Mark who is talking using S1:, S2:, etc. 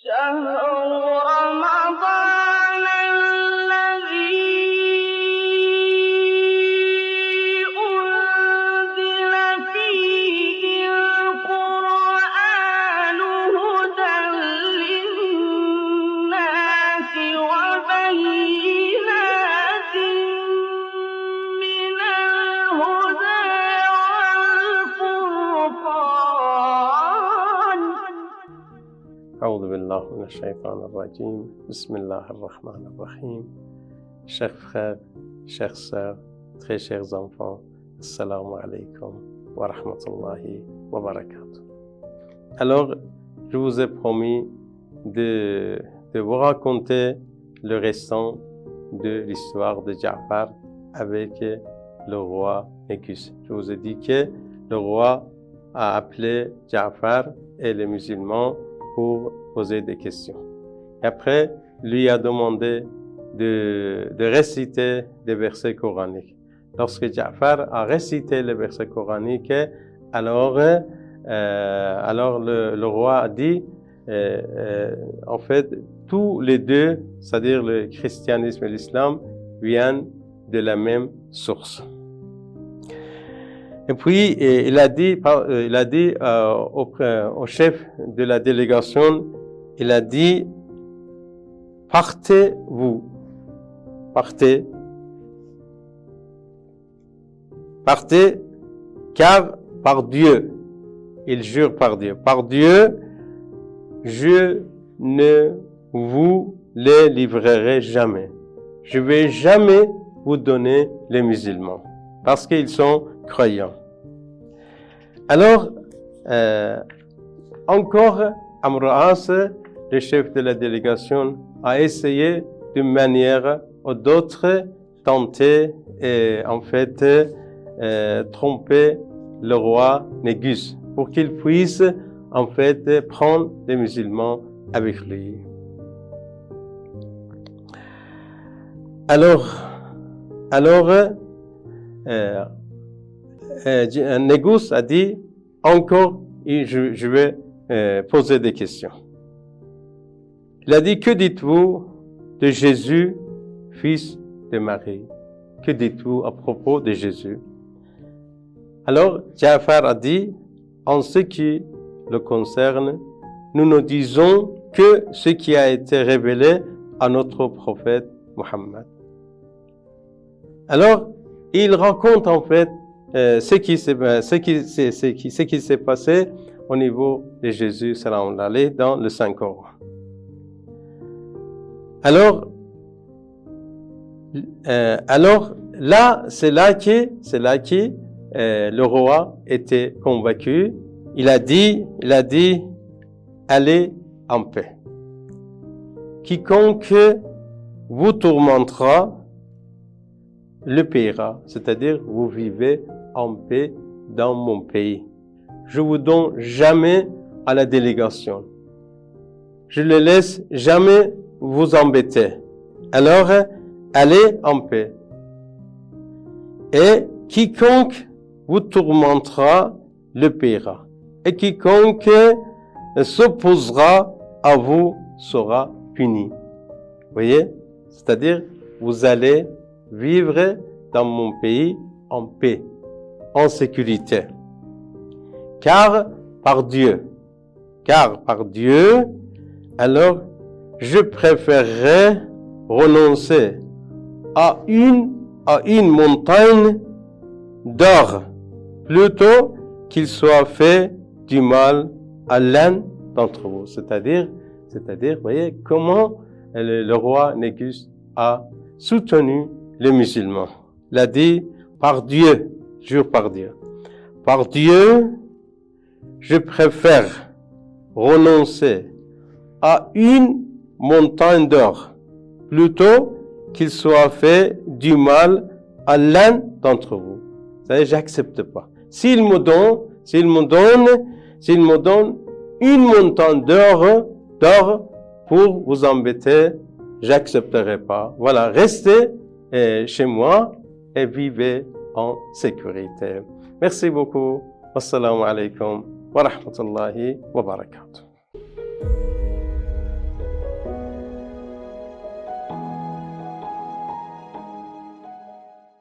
S1: شهر رمضان الذي أنزل فيه القرآن هدى للناس وبينات من الهدى والفرقان.
S2: أعوذ بالله من الشيطان الرجيم. بسم الله الرحمن الرحيم. Chers frères, chères sœurs, très chers enfants, Assalamu alaikum wa rahmatullahi wa barakatuh. Alors, je vous ai promis de vous raconter le restant de l'histoire de Ja'far avec le roi Négus. Je vous ai dit que le roi a appelé Ja'far et les musulmans pour poser des questions. Et après, lui a demandé de réciter des versets coraniques. Lorsque Ja'far a récité les versets coraniques, alors le roi a dit, en fait, tous les deux, c'est-à-dire le christianisme et l'islam, viennent de la même source. Et puis, il a dit au chef de la délégation, il a dit, partez, car par Dieu, il jure par Dieu, je ne vous les livrerai jamais. Je ne vais jamais vous donner les musulmans, parce qu'ils sont croyants. Alors, encore, Amr al-As, le chef de la délégation, a essayé d'une manière ou d'autre tenter et en fait tromper le roi Négus pour qu'il puisse en fait prendre les musulmans avec lui. Alors Négus a dit encore, je vais poser des questions. Il a dit, que dites-vous de Jésus, fils de Marie? Que dites-vous à propos de Jésus? Alors Ja'far a dit, en ce qui le concerne, nous ne disons que ce qui a été révélé à notre prophète Muhammad. Alors, il raconte en fait ce qui s'est passé au niveau de Jésus salam alayhi dans le Saint-Coran. Alors là, c'est là que le roi était convaincu. Il a dit, allez en paix. Quiconque vous tourmentera le paiera, c'est-à-dire vous vivez en paix dans mon pays. Je vous donne jamais à la délégation. Je ne laisse jamais vous embêter. Alors, allez en paix. Et quiconque vous tourmentera le paiera. Et quiconque s'opposera à vous sera puni. Vous voyez? C'est-à-dire, vous allez vivre dans mon pays en paix, en sécurité. Car par Dieu, alors je préférerais renoncer à une montagne d'or plutôt qu'il soit fait du mal à l'un d'entre vous. C'est-à-dire, vous voyez, comment le roi Négus a soutenu les musulmans. Il a dit, par Dieu, jure par Dieu, je préfère renoncer à une montagne d'or plutôt qu'il soit fait du mal à l'un d'entre vous. C'est-à-dire, j'accepte pas. S'il me donne une montagne d'or pour vous embêter, j'accepterai pas. Voilà, restez chez moi et vivez en sécurité. Merci beaucoup. Wassalamu alaikum wa rahmatullahi wa barakatuh.